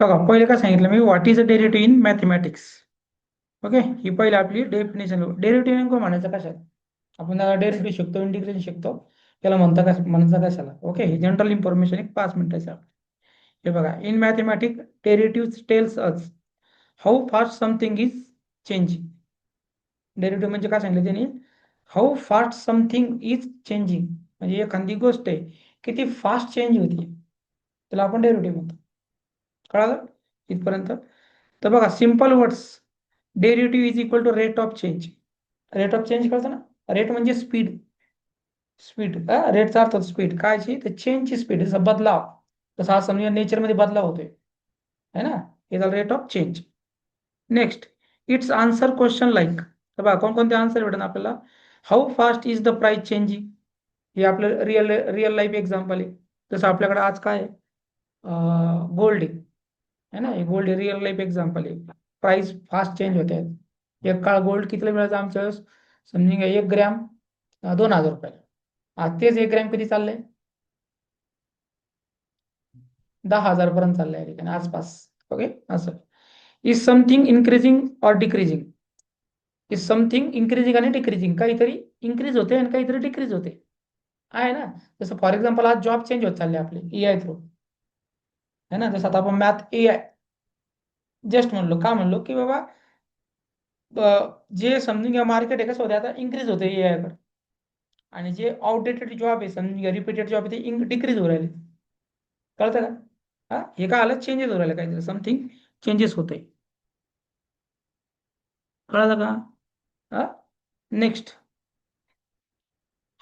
बघा पहिले काय सांगितलं मी, what is a derivative in mathematics. Okay, ही पहिली आपली डेफिनेशन. डेरिव्हेटिव्ह नेमकं म्हणायचं कशाला? आपण डेरिव्हेटिव्ह शिकतो, इंटिग्रेशन शिकतो, त्याला म्हणायचं कशाला? ओके, ही जनरल इन्फॉर्मेशन एक 5 मिनिटाची. हे बघा, in mathematics derivative tells us how fast something is changing. Derivative म्हणजे काय सांगितलं त्यांनी? How fast something is changing, म्हणजे एखादी गोष्ट आहे किती फास्ट चेंज होती, त्याला आपण डेरिव्हेटिव्ह म्हणतो. कळालं इथपर्यंत? तर बघा, simple words, derivative is equal to rate of change. Rate of change कळतं ना? रेट म्हणजे स्पीड. स्पीड, रेटचा अर्थ स्पीड कायची? तर चेंजची स्पीड, जसं बदलाव, तसा समजा नेचरमध्ये बदलाव होतोय, है ना? हे झालं rate of change. Next, it's answer question like. तर बघा कोणकोणते आन्सर भेटेल आपल्याला? How fast is the price changing, हे आपलं रिअल रिअल लाईफ एक्झाम्पल आहे. जसं आपल्याकडे आज काय आहे? गोल्ड आहे ना, हे गोल्ड रिअल लाईफ एक्झाम्पल आहे. प्राइस फास्ट चेंज होते आहेत. एक काळ गोल्ड कितीला मिळायचं आमच्या वेळेस? समजून घ्या, 1 ग्रॅम 2,000 रुपयाला. आज तेच 1 ग्रॅम किती चाललंय? 10,000 पर्यंत चाललंय ठिकाणी आसपास. ओके, असं. Is something increasing or decreasing? Is something increasing आणि डिक्रीजिंग, काहीतरी इन्क्रीज होते आणि काहीतरी डिक्रीज होते, आहे ना? जसं फॉर एक्झाम्पल आज जॉब चेंज होत चालले आपले AI थ्रू, है ना? जसं आता आपण मॅथ AI जस्ट म्हणलो, का म्हणलो की बाबा जे समजून घ्या मार्केट आहे कसं होते आता, इन्क्रीज होते AI कडे, आणि जे आउटडेटेड जॉब आहे, समजून घ्या रिपीटेड जॉब आहे, ते डिक्रीज होऊ राहिले. कळतं का? हा, हे काय आलं? चेंजेस होऊ राहिले, काहीतरी समथिंग चेंजेस होते. कळलं का? हा. Next,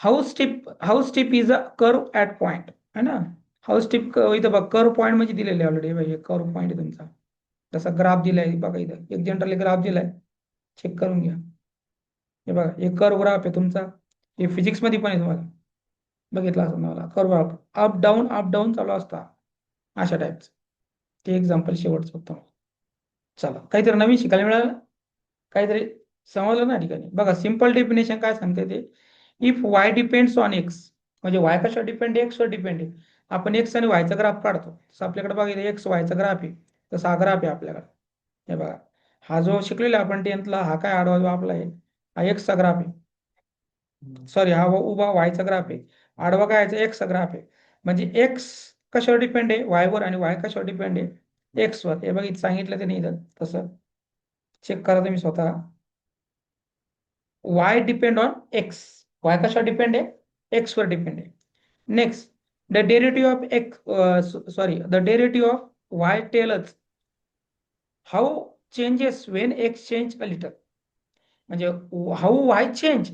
how steep is a curve at point, है ना? हाऊ स्टिप इथं बघ, कर्व पॉईंट म्हणजे दिलेले ऑलरेडी, हे कर्व पॉईंट आहे तुमचा. जसा ग्राफ दिलाय बघा, इथं एक जनरली ग्राफ दिलाय, चेक करून घ्या. हे बघा, हे कर्व ग्राफ आहे तुमचा. हे फिजिक्स मध्ये पण आहे, तुम्हाला बघितलं असं मला कर्व ग्राफ, अप डाऊन चालू असता, अशा टाईपचं. ते एक्झाम्पल शेवटचं होतं. चला, काहीतरी नवीन शिकायला मिळालं, काहीतरी समजलं ना ठिकाणी. बघा, सिंपल डेफिनेशन काय सांगते ते, if y depends on x, म्हणजे वाय कशावर डिपेंड आहे? एक्सवर डिपेंड आहे. आपण एक्स आणि वायचा ग्राफ काढतो, तसं आपल्याकडे बघा इथे एक्स वायचा ग्राफ आहे, तसा हा ग्राफ आहे आपल्याकडे. हे बघा, हा जो शिकलेला आपण 10th ला, हा काय आडवा जो आपला आहे, हा एक्सचा ग्राफ आहे. सॉरी, हा उभा वायचा ग्राफ आहे, आडवा काय आहे? एक्सचा ग्राफ आहे. म्हणजे एक्स कशावर डिपेंड आहे? वायवर, आणि वाय कशावर डिपेंड आहे? एक्सवर. हे बघ, इथं सांगितलं ते नाही, तसं चेक करा तुम्ही स्वतः. Y depend on x, y कशावर डिपेंड आहे? एक्सवर डिपेंड आहे. Next, the derivative of x, sorry, the derivative of y tells how changes when x change a little, म्हणजे how y change,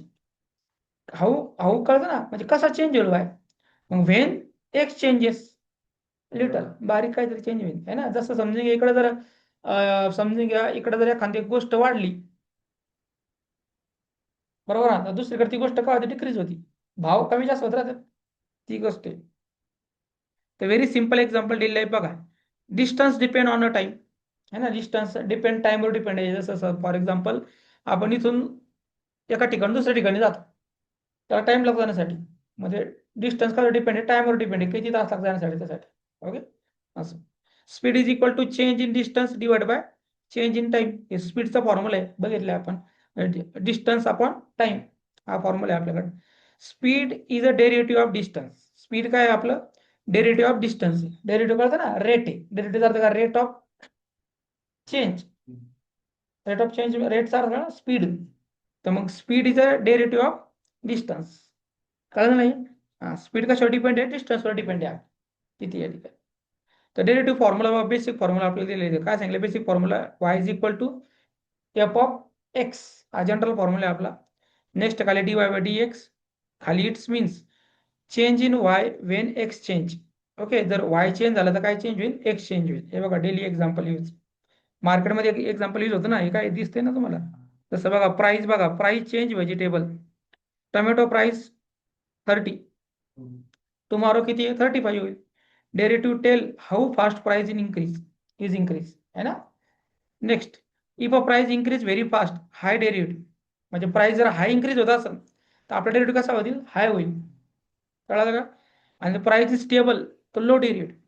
how how कळतं ना, म्हणजे कसा चेंज होईल वाय. मग व्हेन एक्स चेंजेस लिटल, बारीक काहीतरी चेंज होईल, है ना? जसं समजून घ्या, इकडे जर समजून घ्या, इकडे जर एखादी गोष्ट वाढली, बरोबर ना, तर दुसरीकडे ती गोष्ट काय होती? डिक्रीज होती, भाव कमी जास्त होत राहतात, ती गोष्ट आहे. तर व्हेरी सिंपल एक्झाम्पल दिलेलं आहे बघा, distance depend on a time, है ना? डिस्टन्स डिपेंड, टाइमवर डिपेंड आहे. जसं फॉर एक्झाम्पल, आपण इथून एका ठिकाणी दुसऱ्या ठिकाणी जातो, त्याला टाइम लागतो जाण्यासाठी, म्हणजे डिस्टन्स काय डिपेंड आहे? टाइमवर डिपेंड आहे, किती तास लागतात जाण्यासाठी, त्यासाठी. ओके, असं. Speed is equal to change in distance divide by change in time, हे स्पीडचा फॉर्म्युला आहे, बघितलं आपण. डिस्टन्स अपॉन टाइम, हा फॉर्म्युला आहे आपल्याकडे. Speed is a derivative of distance. Speed काय आहे आपलं? Derivative of distance. डेरिव्हेटिव्ह कळतं ना? रेट आहे. डेरिव्हेटिव्ह अर्थ काय? Rate of change. Rate of change, रेटचा अर्थ ना स्पीड. तर मग speed is a derivative of distance. कळलं नाही? हां, स्पीड कशावर डिपेंड आहे? डिस्टन्सवर डिपेंड आहे, किती या ठिकाणी. तर डेरिव्हेटिव्ह फॉर्म्युला, बेसिक फॉर्म्युला आपल्याला दिलेले, काय सांगितलं basic formula? Y is equal to f of x, हा जनरल फॉर्म्युला आहे आपला. नेक्स्ट खाली d Y by D x, खाली it's means change in y when x change. Okay, जर वाय चेंज झाला तर काय चेंज होईल? एक्स चेंज होईल. हे बघा, डेली एक्झाम्पल यूज, मार्केटमध्ये एक एक्झाम्पल यूज होतं ना, हे काय दिसते ना तुम्हाला? तसं बघा, प्राइस बघा, price change vegetable, tomato price 30, tomorrow किती आहे? 35 होईल. Derivative tell how fast price is increase, है ना? Next, if a price increase very fast, high derivative, म्हणजे प्राइस जर हाय इन्क्रीज होत असेल तर आपला डेरिव्हेटिव्ह कसा होईल? हाय होईल. कळालं का? आणि प्राइस इज स्टेबल तर लो डेरिव्हेटिव्ह.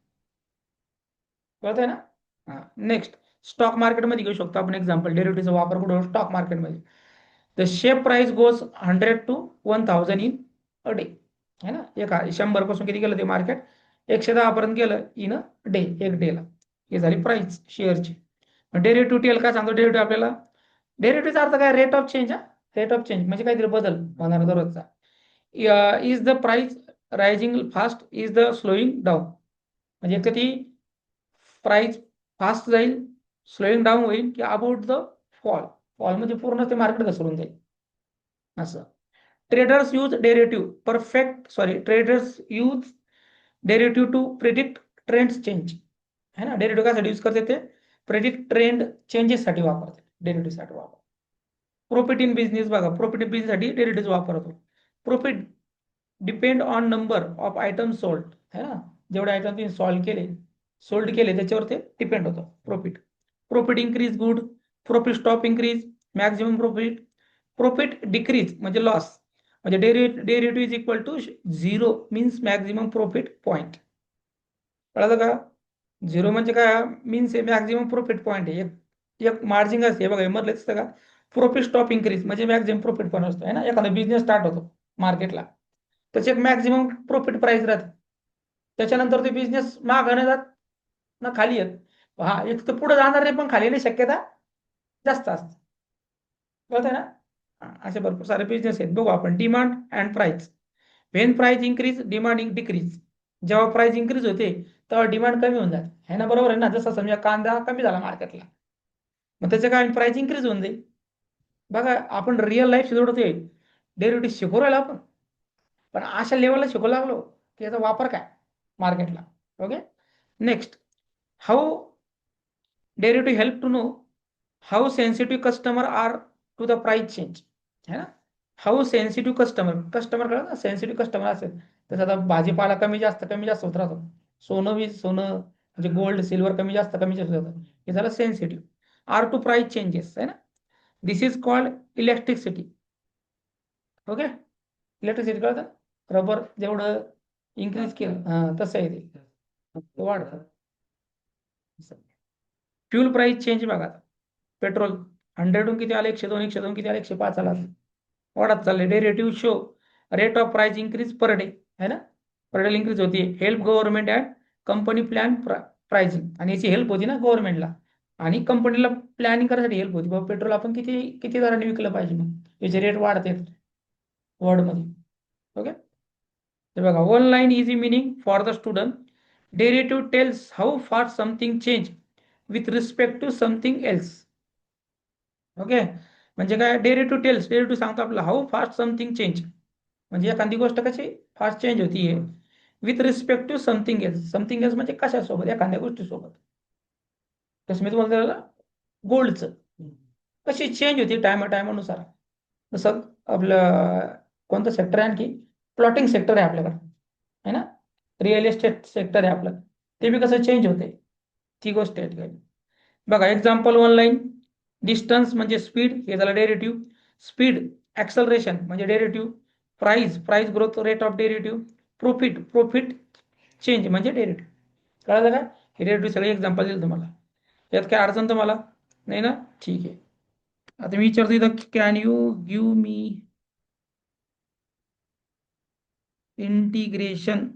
कळतंय ना? हा, नेक्स्ट स्टॉक मार्केटमध्ये घेऊ शकतो आपण एक्झाम्पल डेरिव्हेटिव्हचा वापर कुठं स्टॉक मार्केटमध्ये. The share price goes 100 to 1000 in a day. है ना, 100 पासून किती गेलं ते मार्केट 110 पर्यंत गेलं इन अ डे, एक डेला. ही झाली प्राइस शेअरची. डेरिव्हेटिव्ह टेल काय सांगतो डेरिव्हेटिव्ह आपल्याला? डेरिव्हेटिव्हचा अर्थ काय? Rate of change. Rate of change म्हणजे काहीतरी बदल होणार दररोजचा. Is the price rising fast, is the slowing down. म्हणजे एक तर ती प्राइस फास्ट जाईल, स्लोईंग डाऊन होईल, की अबाउट द फॉल. फॉल म्हणजे पूर्ण ते मार्केट घसरून जाईल असं. Traders use derivative traders use derivative to predict trends change. है ना, डेरिव्हेटिव्ह कशासाठी यूज करते ते? प्रिडिक्ट ट्रेंड चेंजेससाठी वापरते, डेरिव्हेटिव्हसाठी वापर. प्रॉफिट इन बिझनेस बघा, प्रॉफिट इन बिझनेससाठी डेरिव्हेटिव्ह वापरतो. Profit depend on number of item sold. है ना, जेवढे आयटम तुम्ही सोल्ड केले त्याच्यावर ते डिपेंड होतं profit. Profit increase good, profit stop increase, maximum profit. Profit decrease म्हणजे लॉस, म्हणजे derivative is equal to 0 means maximum profit point. कळलं का? 0 म्हणजे काय मीन्स हे मॅक्झिमम प्रॉफिट पॉईंट आहे. एक मार्जिन असते बघा, हे मधलं दिसतं का? प्रॉफिट स्टॉप इन्क्रीज म्हणजे मॅक्झिमम प्रॉफिट पण असतो. है ना, एखादा बिझनेस स्टार्ट होतो मार्केटला, त्याची एक मॅक्झिमम प्रॉफिट प्राइस राहते. त्याच्यानंतर ते बिझनेस मागं जात ना खाली येत. हा, एक तर पुढे जाणार नाही पण खाली येण्याची शक्यता जास्त असते. कळतंय ना? असे भरपूर सारे बिझनेस आहेत. बघू आपण demand and price. When price increase demand decrease. जेव्हा प्राइस इन्क्रीज होते तेव्हा डिमांड कमी होऊन जाते. है ना, बरोबर आहे ना? जसं समजा कांदा कमी झाला मार्केटला, मग त्याचं काय प्राइस इन्क्रीज होऊन जाईल. बघा आपण रिअल लाईफ जोडतोय, डेरिव्हेटिव्ह शिकवू राहिलो आपण, पण अशा लेवलला शिकू लागलो की याचा वापर काय मार्केटला. Okay, next. How derivative help to know how sensitive customer are to the price change. है ना, हाऊ सेन्सिटिव्ह कस्टमर. कस्टमर कळलं ना, सेन्सिटिव्ह कस्टमर असेल तसं आता भाजीपाला कमी जास्त होत राहतो. सोनं म्हणजे गोल्ड सिल्वर कमी जास्त होतं, हे झालं sensitive. Are to price changes. है ना, this is called electricity. Okay, electricity कळतं, रबर जेवढं इन्क्रीज केलं तसं आहे ते वाढतं. फ्यूल प्राइस चेंज बघा आता. पेट्रोल 100 किती आलं, 102, 102 किती आलं, 105 आला, वाढत चाललंय. Derivative show rate of price increase per day. है ना, पर डे इन्क्रीज होती. Help government and company plan pricing. आणि याची हेल्प होती ना गव्हर्नमेंटला आणि कंपनीला प्लॅनिंग करायसाठी हेल्प होती. बाबा पेट्रोल आपण किती किती दराने विकलं पाहिजे, मग याचे रेट वाढते वर्ल्डमध्ये. ओके, हे बघा, one line easy meaning for the student. Derivative tells how fast something change with respect to something else. Okay, म्हणजे काय? डेरिव्हेटिव्ह सांगतो आपल्याला हाऊ फास्ट समथिंग चेंज, म्हणजे एखादी गोष्ट कशी फास्ट चेंज होती आहे with respect to something else. Something else म्हणजे कशासोबत? एखाद्या गोष्टीसोबत. तसं मी तुम्हाला दिलं गोल्डचं, कशी चेंज होती टायमानुसार. जसं आपलं कोणतं सेक्टर आहे आणखी? प्लॉटिंग सेक्टर आहे आपल्याकडं. है ना, रिअल इस्टेट सेक्टर आहे आपलं, ते बी कसं चेंज होते ती गोष्ट आहे ठिकाणी. बघा एक्झाम्पल वन लाईन. डिस्टन्स म्हणजे स्पीड, हे झालं डेरिव्हेटिव्ह. स्पीड ॲक्सलरेशन म्हणजे derivative. Price growth rate of derivative. Profit change म्हणजे डेरिव्हेटिव्ह. कळलं का? हे डेरिव्हेटिव्ह सगळे एक्झाम्पल दिलं तुम्हाला. यात काय अडचण तुम्हाला नाही ना? ठीक आहे. आता मी विचारतो इथं, can you give me integration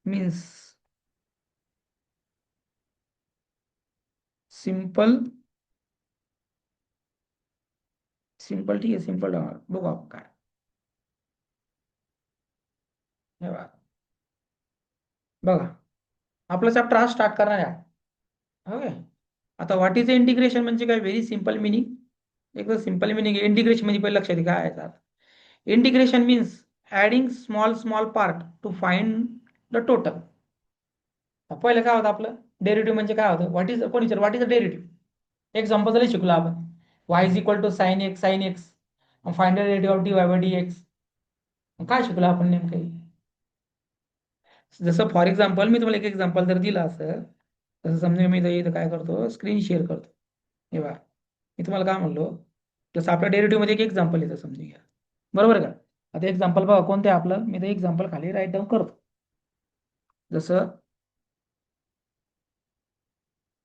means simple. ठीक आहे, सिंपल बघू आपण काय. हे बघा, आपला चॅप्टर हा स्टार्ट करणार आहे. ओके, आता व्हॉट इज इंटिग्रेशन म्हणजे काय? व्हेरी सिंपल मिनिंग, एकदम सिंपल मिनिंग. इंटिग्रेशन म्हणजे पहिलं लक्षात काय आहे आता? Integration means adding small small part to find the total. पहिलं काय होतं आपलं? डेरिव्हेटिव्ह म्हणजे काय होतं? What is a derivative? Example जरी शिकलो आपण, Y is equal to sine X, find the derivative of D Y by D X. काय शिकलो आपण नेमकं? जसं फॉर एक्झाम्पल मी तुम्हाला एक एक्झाम्पल जर दिलं असं, तसं समजा मी इथं काय करतो, स्क्रीन शेअर करतो. हे बघा, मी तुम्हाला काय म्हणलो, जसं आपल्या डेरिव्हेटिव्ह मध्ये एक एक्झाम्पल येतं समजून घ्या, बरोबर का? आता एक्झाम्पल बघा कोणतं आहे आपलं, मी ते एक्झाम्पल खाली राईट डाऊन करतो. जसं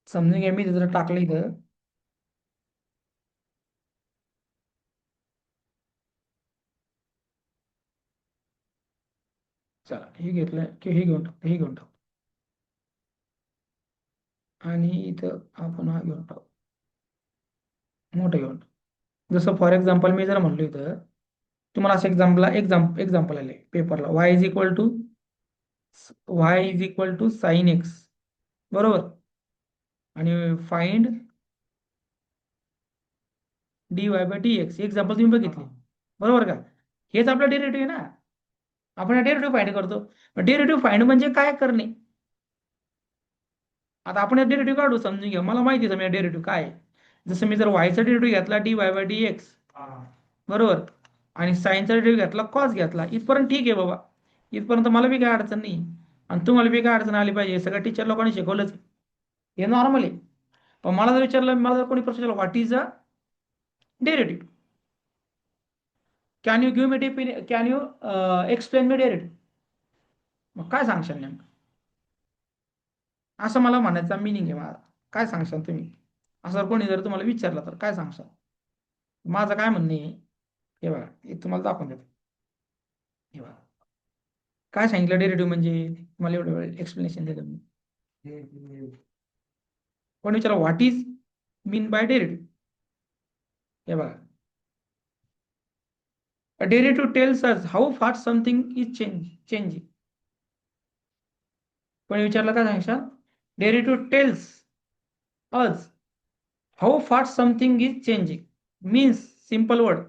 समजून घ्या, मी जर टाकलं इथं, चला हे घेतलं की हे घेऊन टाकतो, हे घेऊन टाकतो, आणि इथं आपण हा घेऊन टाकू, मोठं घेऊन टाकू. जसं फॉर एक्झाम्पल मी जर म्हणलो इथं, तुम्हाला असं एक्झाम्पल आले पेपरला, y is equal to sine X, बरोबर, आणि फाइंड dy/dx एक्झाम्पल तुम्ही बघितले, बरोबर का? हेच आपलं डेरिव्हेटिव्ह आहे ना, आपण डेरिव्हेटिव्ह फाइंड करतो. डेरिव्हेटिव्ह फाइंड म्हणजे काय करणे. आता आपण डेरिव्हेटिव्ह काढू, समजून घ्या, मला माहिती आहे डेरिव्हेटिव्ह काय आहे. जसं मी जर वायचा डेरिव्हेटिव्ह घेतला dy/dx, बरोबर, आणि साईनचा डेरिव्हेटिव्ह घेतला कॉस घेतला, इथपर्यंत ठीक आहे बाबा, इथपर्यंत मला बी काय अडचण नाही, आणि तुम्हाला बी काय अडचण आली पाहिजे, सगळ्या टीचर लोकांनी शिकवलंच, हे नॉर्मल आहे. पण मला जर विचारलं, मला जर कोणी प्रश्न विचारला what is a derivative, can you give me can you explain me derivative, मग काय सांगशाल नेमकं, असं मला म्हणायचा मिनिंग आहे माझा. काय सांगशाल तुम्ही, असं कोणी जर तुम्हाला विचारलं तर काय सांगशाल? माझं काय म्हणणं आहे, हे बघा, हे तुम्हाला दाखवून देतो. हे बघा, काय सांगितलं डेरिव्हेटिव्ह म्हणजे, तुम्हाला एवढं वेळ एक्सप्लेनेशन देतो मी. कोणी विचारा what is mean by derivative, हे बघा, a derivative tells us how fast something is changing. कोणी विचारलं काय सांगशाल? Derivative tells us how fast something is changing, means simple word,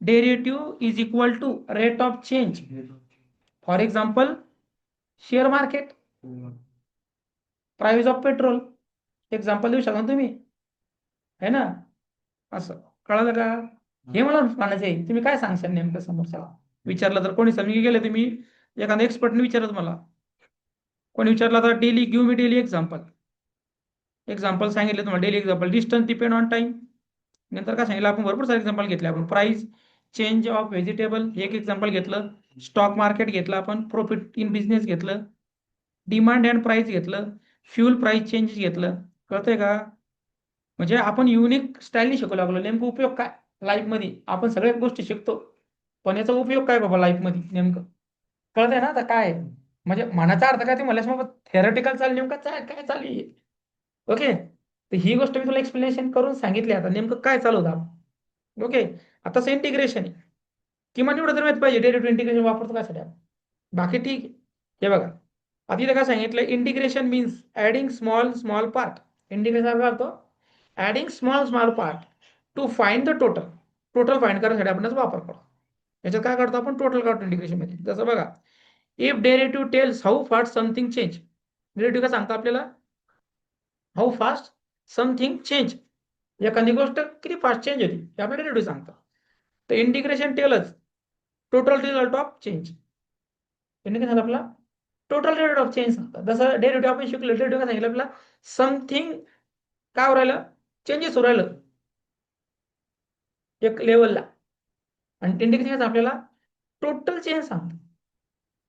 derivative is equal to rate of change. For example, share market, price of petrol, example देऊ शकता तुम्ही, है ना? असं कळलं का? हे मला म्हणायचं आहे, तुम्ही काय सांगशाल नेमकं समोरच्याला विचारलं तर, कोणी समजून गेले तुम्ही, एखाद्या एक्सपर्टने विचारलं मला, कोणी विचारलं तर daily give me daily example सांगितलं तुम्हाला, daily example, distance depend on time, नंतर काय सांगितलं आपण, भरपूर सारे एक्झाम्पल घेतले आपण, प्राइस चेंज ऑफ व्हेजिटेबल हे एक एक्झाम्पल घेतलं, स्टॉक मार्केट घेतलं आपण, प्रॉफिट इन बिझनेस घेतलं, डिमांड अँड प्राइस घेतलं, फ्यूल प्राइस चेंजेस घेतलं, कळतंय का? म्हणजे आपण युनिक स्टाईलने शिकू लागलो. नेमकं उपयोग काय लाईफमध्ये, आपण सगळ्या गोष्टी शिकतो, पण याचा उपयोग काय बाबा लाईफमध्ये नेमकं, कळतंय ना आता काय आहे? म्हणजे मनाचा अर्थ काय ते मला थेरटिकल चालू, नेमकं काय चालू आहे, ओके. तर ही गोष्ट मी तुला एक्सप्लेनेशन करून सांगितली, आता नेमकं काय चालू होतं, ओके. आता तसं इंटिग्रेशन आहे, किमान एवढं तर माहित पाहिजे डेरिव्हेटिव्ह इंटिग्रेशन वापरतो काय आपण, बाकी ठीक आहे. हे बघा, आता इथं काय सांगितलं, integration means adding small small part. Integration काय होतो, adding small small part to find the total. Total find करण्यासाठी आपण याचा वापर करतो. याच्यात काय करतो आपण, टोटल काढतो इंटिग्रेशन मध्ये. जसं बघा, if derivative tells how fast something change, derivative काय सांगतो आपल्याला, हाऊ फास्ट समथिंग चेंज, एखादी गोष्ट किती फास्ट चेंज होती हे आपल्याला डेरिव्हेटिव्ह सांगतं. तर integration tells total result of change, integration आपला टोटल रेट ऑफ चेंज सांगतात. जसं डेरिव्हेटिव्ह आपण शिकलो, डेरिव्हेटिव्ह काय सांगितलं आपल्याला, समथिंग काय होऊ राहिलं, चेंजेस होऊ राहिलं एक लेवलला, आणि इंडिकेशन आपल्याला टोटल चेंज सांगतो.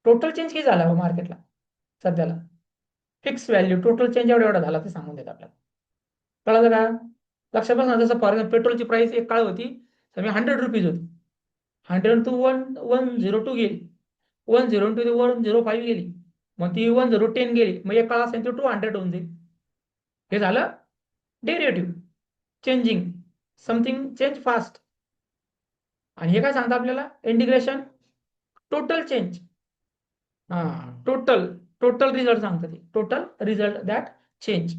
टोटल चेंज किती झाला मार्केटला सध्याला, फिक्स व्हॅल्यू टोटल चेंज एवढा एवढा झाला ते सांगून देत आपल्याला, कळलं का? लक्षात बस ना, जसं फॉर एक्झाम्पल पेट्रोलची प्राइस एक काळ होती, समजा 100 रुपीज होती, 100 टू 102 गेली, 102 ते 105 गेली, मग ती 1010 गेली, मग एक काळ असेल 200 होऊन जाईल. हे झालं derivative changing, something change fast. आणि हे काय सांगतं आपल्याला, इंटिग्रेशन टोटल चेंज, हा टोटल टोटल रिझल्ट सांगतं ते, total result that change,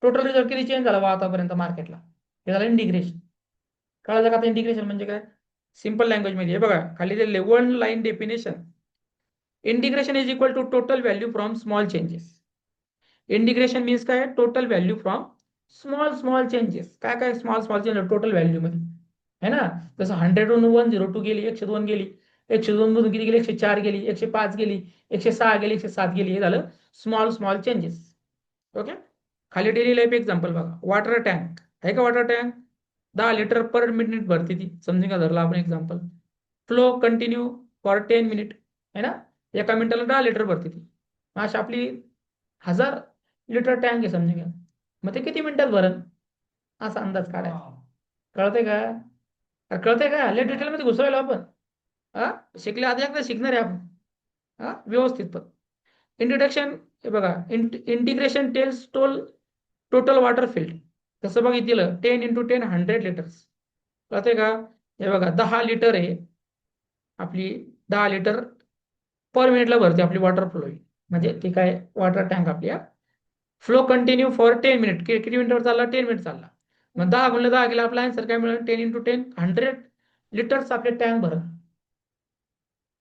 total result किती चेंज झाला आतापर्यंत मार्केटला, हे झालं इंटिग्रेशन. कळलं का आता इंटिग्रेशन म्हणजे काय? सिंपल लँग्वेज मध्ये हे बघा खाली दिलेले one line definition, integration is equal to total value from small changes. Integration means काय, total value from small small changes. काय काय small small change total value मध्ये, है ना? जसं 100 वरून 102 गेली, 102 गेली, 102 मधून किती गेली, 104 गेली, 105 गेली, 106 गेली, 107 गेली, हे झालं स्मॉल स्मॉल चेंजेस, ओके. खाली डेली लाईफ एक्झाम्पल बघा, वॉटर टँक आहे का, water tank 10 litre per minute भरती ती, समजून का धरला आपण example. Flow continue for 10 minute, है ना, एका मिनिटाला 10 लिटर भरती ती. अशी आपली 1000 लिटर टँक आहे समजून घ्या. मग ते किती मिनिटात भरण असा अंदाज काढायचा. कळतंय का? कळतंय का? लय डिटेलमध्ये घुसवायला आपण. हा, शिकले आधी एकदा शिकणार आहे आपण. हा, व्यवस्थित पण. इंट्रोडक्शन, हे बघा, integration tells total water filled. तसं बघितलं 10 × 10 100 लिटर्स. कळतंय का? हे बघा 10 लिटर आहे आपली, 10 लिटर पर मिनिटला भरते आपली वॉटर फ्लो, म्हणजे ती काय वॉटर टँक आपली. फ्लो कंटिन्यू फॉर 10 मिनिट, किती मिनिटावर चालला? 10 मिनिट चालला. मग 10 गुणिले 10 केला, आपला आन्सर काय मिळेल? 10 × 10 100 लिटर्स आपले टँक भरत.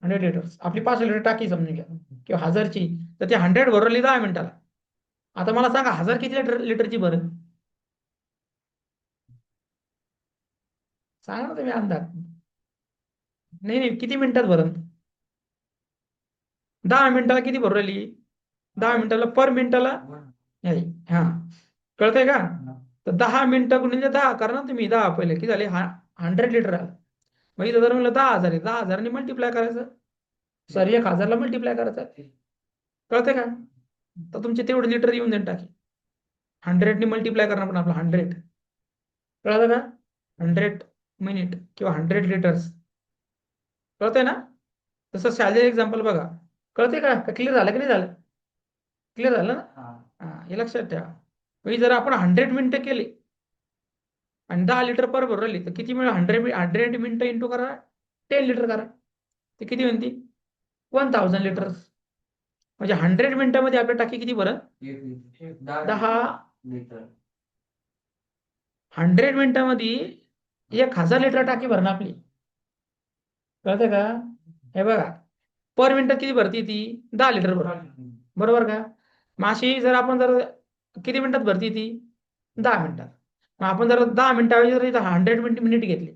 100 लिटर्स आपली 500 लिटर टाकी समजून घ्या, किंवा 1000ची, तर ती 100 भरवली 10 मिनिटाला. आता मला सांगा 1000 किती लिटरची भरत? सांगा ना तुम्ही अंदाज. नाही नाही, किती मिनिटात भरत? 10 मिनिटाला किती भरवली? 10 मिनिटाला पर मिनिटाला नाही. हा, कळतंय का? तर 10 मिनिटं गुणिले 10 करा ना तुम्ही. 10 पहिले किती झाले? 100 लिटर आलं. मग इथं जर म्हणलं 10,000 आहे, 10,000 मल्टिप्लाय करायचं. सॉरी, 1000ला मल्टिप्लाय करायचं. कळतंय का? तर तुमचे तेवढे लिटर येऊन देईन टाकी. 100ने मल्टिप्लाय करणार पण आपलं 100. कळलं का? 100 मिनिट किंवा 100 लिटर्स. कळतंय ना? तसं सॅलरी एक्झाम्पल बघा. कळतंय का? क्लिअर झालं की नाही झालं? क्लिअर झालं ना? हा, हे लक्षात ठेवा. म्हणजे जर आपण 100 मिनिटं केली आणि 10 लिटर पर भरवली, तर किती मिळेल? 100 मिनिटं इंटू करा, 10 लिटर करा, ते किती म्हणते? 1000 लिटर्स. म्हणजे 100 मिनिटामध्ये आपल्या टाकी किती भरत? 10. 100 मिनिटामध्ये 1000 लिटर टाकी भरणं आपली. कळतंय का? हे बघा, पर मिनिटात किती भरती ती? 10 लिटर भरती. बरोबर का? मग अशी जर आपण जर किती मिनिटात भरती ती? 10 मिनिटात. मग आपण जर 10 मिनिटाऐवजी जर इथं 100 मिनिट घेतले,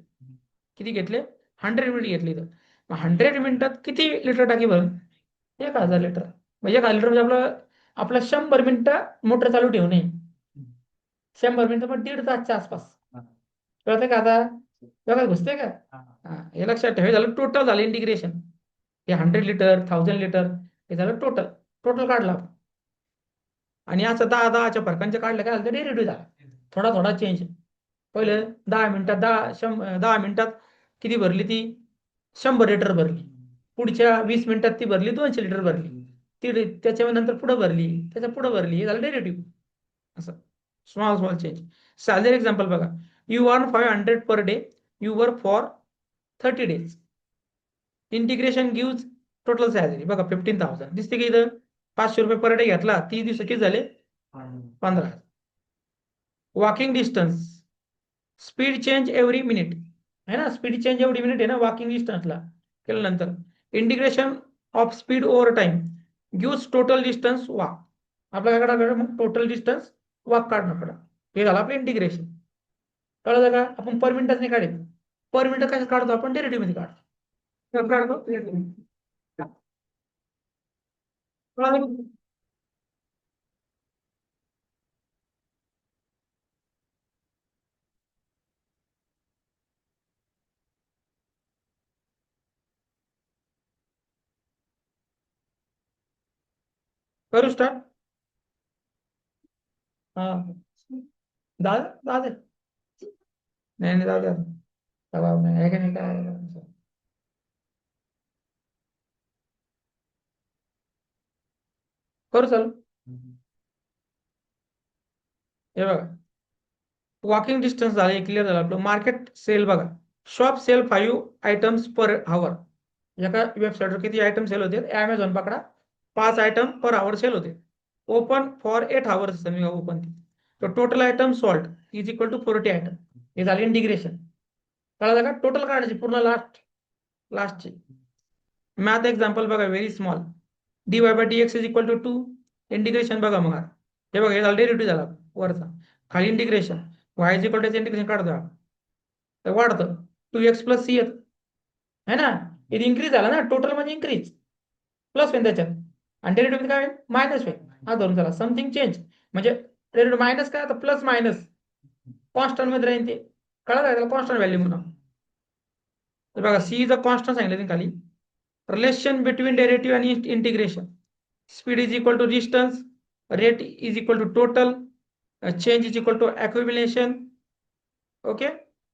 किती घेतले? 100 मिनिट घेतली, तर मग 100 मिनिटात किती लिटर टाकी भरून? 1000 लिटर. म्हणजे 1000 लिटर म्हणजे आपलं 100 मिनिटं मोटर चालू ठेवणे. 100 मिनिटं पण 1.5 तासच्या आसपास. कळतंय का आता? बघा, घुसतंय का? हा, हे लक्षात ठेवा. हे झालं टोटल, झालं इंटिग्रेशन. हे 100 लिटर, 1000 लिटर, हे झालं टोटल. टोटल काढलं आपण. आणि असं 10-10च्या फरकांचे काढलं, काय झालं? डेरिव्हेटिव्ह झाला. थोडा थोडा चेंज. पहिलं 10 मिनिटात 10 मिनिटात किती भरली ती? 100 लिटर भरली. पुढच्या 20 मिनिटात ती भरली 200 लिटर भरली. ती त्याच्यानंतर पुढे भरली, त्याच्या पुढे भरली. हे झालं डेरिव्हेटिव्ह. असं small small change. Salary example बघा. You earn 500 per day, you work for 30 days. Integration gives total salary बघा 15,000. दिसते की इथं? 500 रुपये पर डे घेतला, 30 दिवस किती झाले? 15. Walking distance, speed change every minute, है ना, स्पीड चेंज एव्हरी मिनिट आहे ना वॉकिंग डिस्टन्सला. केल्यानंतर integration of speed over time gives total distance walk. आपल्या काय काढायला? मग टोटल डिस्टन्स वॉक काढणं पडा. हे झालं आपलं इंटिग्रेशन. कळलं का? आपण पर मिनिटात नाही काढत. पर मिनिट कशात काढतो? आपण डेरिव्हेटिव्ह मध्ये काढतो. काढतो करू स्टार्ट. हा, दादा नाही नाही, दादा दबाव नाही आहे का नाही काय? करू चालू. हे बघा, वॉकिंग डिस्टन्स झालं, क्लिअर झालं आपलं. मार्केट सेल बघा. Shop sale 5 items per hour. एका वेबसाईटवर किती आयटम सेल होते? ॲमेझॉन पकडा, 5 आयटम पर आवर सेल होते. ओपन फॉर 8 आवर्स समजा ओपन. तर total item sold is equal to 40 item. हे झालं इंटिग्रेशन. कळलं का? टोटल काढायची पूर्ण लास्टची. मॅथ एक्झाम्पल बघा, very small. dy/dx is equal to 2. Integration बघा मग. हे बघा, हे झालं डेरिव्हेटिव्ह झाला वरचा. खाली integration, y is equal to integration काढतो आपण, तर वाढतं 2x + c येतं, है ना. इथे इन्क्रीज झाला ना, टोटल म्हणजे इन्क्रीज, प्लस होईल त्याच्यात. आणि डेरिव्हेटिव्ह काय होईल? मायनस होईल. हा धरून चला, समथिंग चेंज म्हणजे डेरिव्हेटिव्ह मायनस काय? आता प्लस मायनस कॉन्स्टंट मध्ये राहील ते. कळलं का? त्याला कॉन्स्टंट व्हॅल्यू म्हणा. तर बघा सी इज अ कॉन्स्टंट सांगितलं खाली. रिलेशन बिटवीन डेरिव्हेटिव्ह आणि integration. Speed is equal to distance, rate is equal to total, change is equal to accumulation. Okay.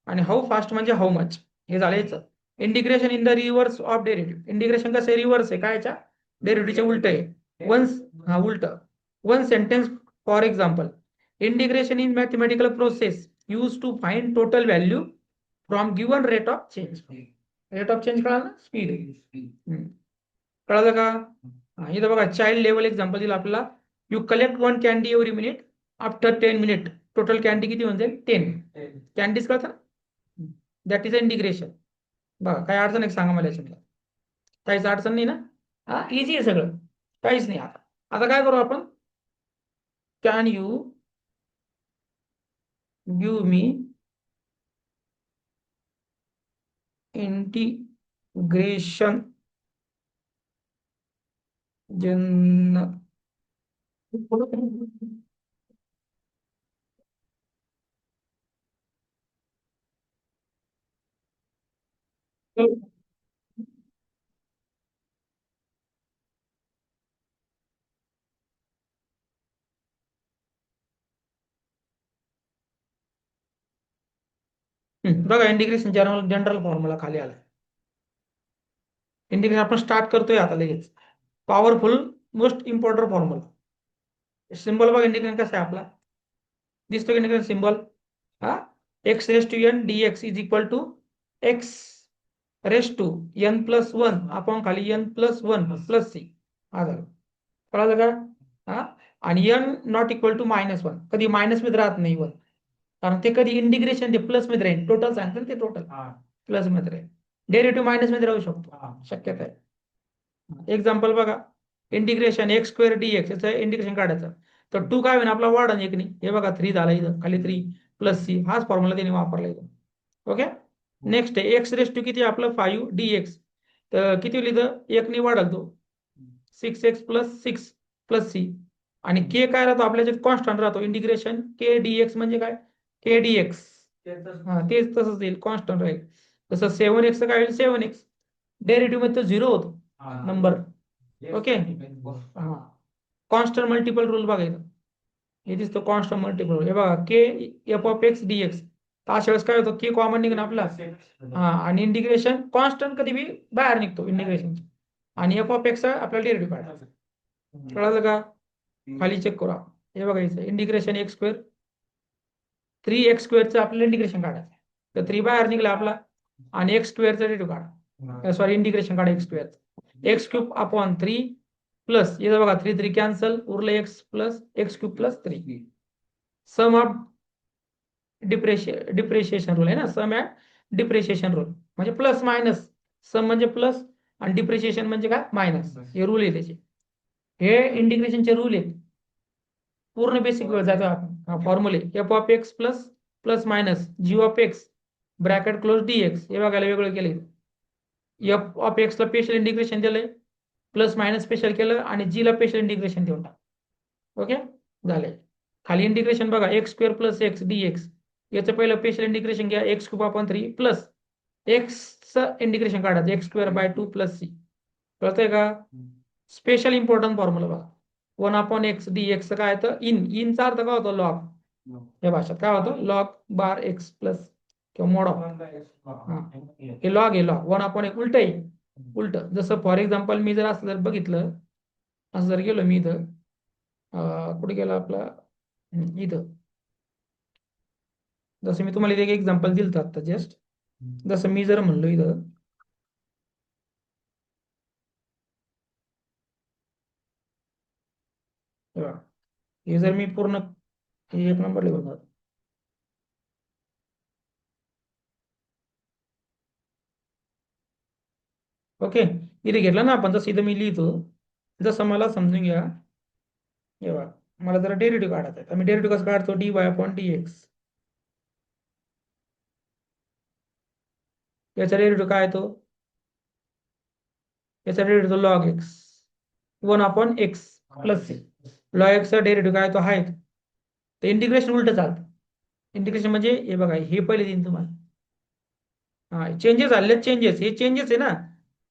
आणि हाऊ फास्ट म्हणजे हाऊ मच. हे झालं याचं. Integration in the reverse of derivative. Integration कसं आहे? Reverse आहे. कायच्या? डेरिव्हेटिव्हच्या उलट आहे. वन्स उलट. One sentence for example. Integration is mathematical process use to find total value from given rate of change. Rate of change कळालं ना? स्पीड. कळालं का? इथं बघा चाइल्ड लेवल एक्झाम्पल दिलं आपल्याला. You collect one candy every minute after 10 minute. Total candy किती म्हणजे 10 कॅन्डीज. कळतं? That is integration. बघा काय अडचण आहे सांगा मला याच्यातला. काहीच अडचण नाही ना? हा, इझी आहे सगळं. काहीच नाही. आता काय करू आपण? Can you give me integration जन बघा इंटिग्रेशन जनरल फॉर्म्युला खाली आला. इंटिग्रेशन आपण स्टार्ट करतोय आता लगेच. Powerful most important formula. Symbol बघा इंटिग्रेशन कसं आहे आपला. दिसतो इंटिग्रेशन सिंबल. हा, X raise to N D X is equal to X raise to N plus one आपण खाली N plus one plus C. हा झालं. कळालं का? हा. आणि एन नॉट इक्वल टू -1. कधी मायनस मध्ये राहत नाही वन. कारण ते कधी इंटिग्रेशन ते प्लस मध्ये राहील. टोटल सांगतात ते टोटल प्लस मध्ये राहील. डेरिव्हेटिव्ह मायनस मध्ये राहू शकतो. शक्यता आहे. एक्झाम्पल बघा. Integration x square D x याचं इंटिग्रेशन काढायचं. तर 2 काय होईल आपला वाढ एक नाही. हे बघा 3 झाला इथं खाली 3 प्लस सी. हाच फॉर्म्युला त्यांनी वापरला इथं. ओके. नेक्स्ट आहे एक्स रेस टू किती आपलं 5 डी एक्स. तर किती होईल इथं? 1 ने वाढल तो 6x प्लस 6 प्लस सी. आणि के काय राहतो आपल्या कॉन्स्टंट राहतो. इंटिग्रेशन के डी एक्स म्हणजे काय? के डी एक्स. हा, तेच तसंच येईल. कॉन्स्टंट राहील. तसं 7x काय होईल? 7x. डेरिव्हेटिव्ह मध्ये तो 0 होतो नंबर. ओके. हा, कॉन्स्टंट मल्टिपल रूल बघायचं. हे दिसतो कॉन्स्टंट मल्टिपल रूल. हे बघा k f of x d x. तर अशा वेळेस काय होतं? के कॉमन निघणं आपला. हा, आणि इंटिग्रेशन कॉन्स्टंट कधी बी बाहेर निघतो इंटिग्रेशन. आणि एफ ऑफ एक्स आपल्याला डेरिव्हेटिव्ह काढायचा. कळालं का? खाली चेक करू. हे बघायचं इंटिग्रेशन एक्स स्क्वेअर 3x स्क्वेअरचं आपल्याला इंटिग्रेशन काढायचं. तर 3 बाहेर निघला आपला. आणि एक्स स्क्वेअरचं डेरिव्हेटिव्ह काढा. सॉरी, इंटिग्रेशन काढा X square. X cube upon 3 plus इथं बघा 3 3 कॅन्सल उरलं X plus X cube plus 3. Sum of depreciation rule आहे ना. सम ॲट डिप्रिशिएशन रूल म्हणजे प्लस मायनस. सम म्हणजे प्लस आणि डिप्रिशिएशन म्हणजे काय? मायनस. हे रूल आहे त्याचे. हे इंटिग्रेशनचे रूल आहेत. पूर्ण बेसिक वेळ जातो आपण. फॉर्म्युले f of x plus plus minus g of x bracket close d x. हे बघायला वेगळं केलं. एफ ऑफ एक्सला स्पेशल इंटिग्रेशन दिलंय, प्लस मायनस स्पेशल केलं आणि जी ला स्पेशल इंटिग्रेशन देऊन टाक. ओके झाले. खाली इंटिग्रेशन बघा x square plus x d x. याचं पहिलं स्पेशल इंटिग्रेशन घ्या. एक्स क्यूब अपॉन 3 प्लस एक्सचं इंटिग्रेशन काढायचं x square by 2 plus c. कळतंय का? स्पेशल इम्पॉर्टंट फॉर्म्युला बघा. 1 अपॉन एक्स डी एक्स काय होतं? इनचा अर्थ काय होतो? लॉग. या भाषेत काय होतं? लॉग बार एक्स प्लस किंवा मोड ऑफ. हे लॉग आहे. लॉग 1 अपॉन एक उलट आहे. उलट जसं फॉर एक्झाम्पल मी जर असं जर बघितलं, असं जर गेलो मी इथं कुठे गेलं आपला इथं. जसं मी तुम्हाला एक एक्झाम्पल दिलं आता जस्ट. जसं मी जर म्हणलो इथं हे जर मी पूर्ण एक नंबर लिहून ओके इथे घेतलं ना आपण. जसं इथं मी लिहितो जसं मला समजून घ्या. हे बघा मला जरा डेरिव्हेटिव्ह काढायचा आहे. तर मी डेरिव्हेटिव्ह कसं काढतो? D Y upon D X. याचा डेरिव्हेटिव्ह काय येतो? याचा derivative log X 1 upon X plus C. Log एक्सचा डेरिव्हेटिव्ह काय तो आहे. तर इंटिग्रेशन उलट चालतं. इंटिग्रेशन म्हणजे हे बघा, हे पहिले देईन तुम्हाला. हा, चेंजेस झाले, चेंजेस, हे चेंजेस आहे ना,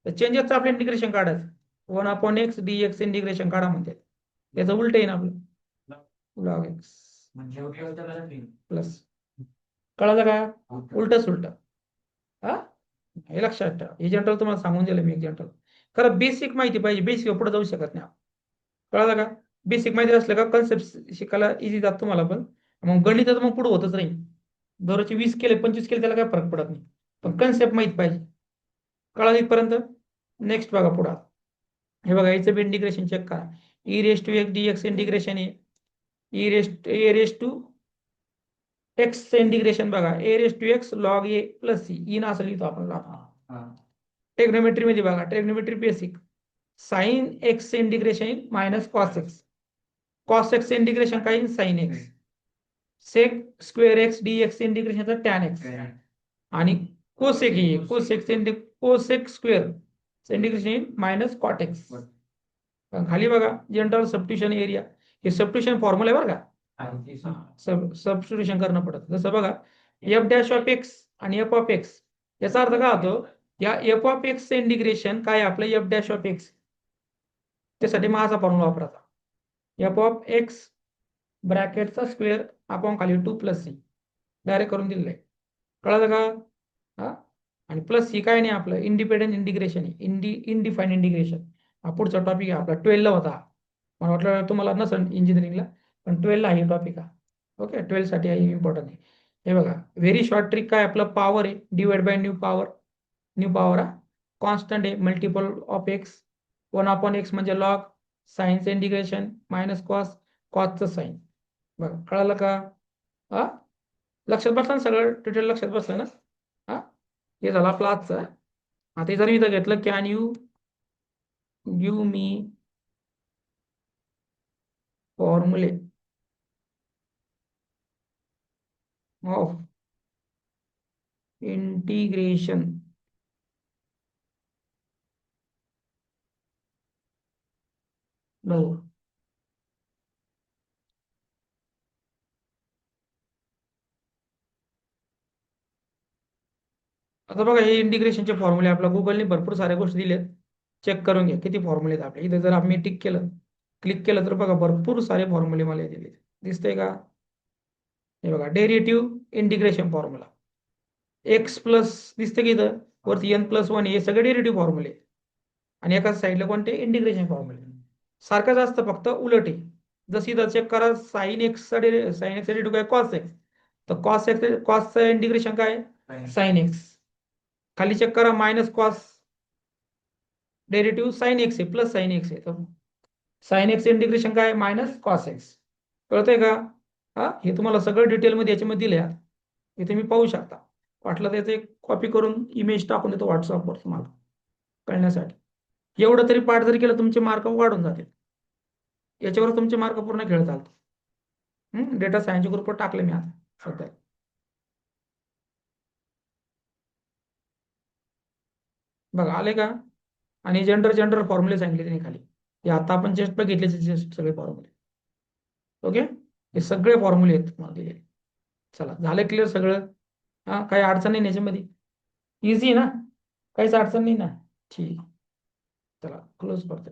तर चेंजेसचं आपलं इंटिग्रेशन काढायचं. 1/x dx इंटिग्रेशन काढा म्हणते, त्याचं उलट येईन आपलं, लॉग एक्स प्लस. कळलं का? उलट सुलट. हा, हे लक्षात ठेवा. हे जनरल तुम्हाला सांगून दिलं मी, एक जनरल. खरं बेसिक माहिती पाहिजे, बेसिक पुढे जाऊ शकत नाही. कळलं का? बेसिक माहिती असलं का कन्सेप्ट शिकायला इझी जात तुम्हाला, पण मग गणित तर मग पुढे होतच राहील. दररोजचे 20 केले 25 केले त्याला काय फरक पडत नाही, पण कन्सेप्ट माहित पाहिजे. कळलं इथपर्यंत? नेक्स्ट बघा पुढं. हे बघा, याचं बी इंटिग्रेशन चेक करा. E raise to x dx integration आहे. A raise to x integration बघा, a raise to x log a plus c, इन असं लिहितो आपण लॉग. टेग्नोमेट्री मध्ये बघा, trigonometry basic, sine x integration minus cos x, cos x integration काय, sine x, sec square x dx इंटिग्रेशनचा tan x, आणि कोसेक हे cosec square integration minus cot x. खाली बघा, जनरल सबस्टिट्यूशन एरिया, हे substitution formula आहे बरं का, सबस्टिट्यूशन करणं पडतं. जसं बघा, एफ डॅश ऑफ एक्स आणि एफ ऑफ एक्स, याचा अर्थ काय होतो, या एफ ऑफ एक्स इंटिग्रेशन काय आपलं एफ डॅश ऑफ एक्स, त्यासाठी मग असा फॉर्म्युला वापरायचा, एफ ऑफ एक्स ब्रॅकेटचा स्क्वेअर आपण खाली 2 + सी डायरेक्ट करून दिलेलं आहे. कळलं का? हा, आणि प्लस ही काय नाही, आपलं इंडिपेंडेंट इंटिग्रेशन आहे, इनडिफाईन इंटिग्रेशन. हा पुढचा टॉपिक आहे आपला, 12ला होता. मला वाटलं तुम्हाला नसेल इंजिनिअरिंगला, पण 12ला आहे टॉपिक हा. ओके, 12 साठी आहे, इम्पॉर्टंट आहे. हे बघा, व्हेरी शॉर्ट ट्रिक काय, आपलं पॉवर आहे divide by new power. New power हा कॉन्स्टंट आहे, मल्टिपल ऑफ एक्स, 1/x म्हणजे लॉग, साईनचं इंटिग्रेशन मायनस कॉस, कॉसचं साईन. बघा, कळालं का? हा, लक्षात बसलं ना सगळं, डिटेल लक्षात बसलं ना? हा, हे झालं आपलं आजचं. आता जर इथं घेतलं, कॅन यू गिव्ह मी फॉर्म्युले ऑफ इंटिग्रेशन नो. आता बघा, हे इंटिग्रेशनचे फॉर्म्युले आपल्या गुगलने भरपूर साऱ्या गोष्टी दिल्यात, चेक करून घ्या किती फॉर्म्युले आहेत आपले इथे. जर आम्ही टिक केलं, क्लिक केलं, तर बघा भरपूर सारे फॉर्म्युले मला दिले, दिसतंय का? हे बघा, derivative integration formula, x plus दिसते की इथं वरती n+1, हे सगळे डेरिव्हेटिव्ह फॉर्म्युले. आणि एका साईडला कोणते, इंटिग्रेशन फॉर्म्युले. सारखंच असतं, फक्त उलट आहे. जशी इथं चेक करा, साइन एक्स डेरिव्हेटिव्ह काय, कॉस एक्स, तर कॉसचं इंटिग्रेशन काय, साइन एक्स. खाली चेक करा, minus cos derivative sine x आहे, प्लस साइन एक्स आहे, तर साइन एक्स इंटिग्रेशन काय, मायनस कॉस एक्स. कळतंय का? हा, हे तुम्हाला सगळं डिटेलमध्ये याच्यामध्ये दिले, इथे मी पाहू शकता. वाटलं त्याचं एक कॉपी करून इमेज टाकून देतो व्हॉट्सअपवर तुम्हाला कळण्यासाठी. एवढं तरी पाठ जरी केलं, तुमचे मार्क वाढून जातील, याच्यावर तुमचे मार्क पूर्ण खेळ चालतो. डेटा सायन्सच्या ग्रुपवर टाकले मी आता सध्या. बघा, आले का? आणि जनरल फॉर्म्युले सांगितले त्यांनी खाली, हे आता आपण जस्ट बघितले जस्ट सगळे फॉर्म्युले. ओके, हे सगळे फॉर्म्युले आहेत तुम्हाला दिलेले. चला, झालं क्लिअर सगळं? हा, काही अडचण नाही याच्यामध्ये, इझी ना, काहीच अडचण नाही ना? ठीक, चला क्लोज करतो.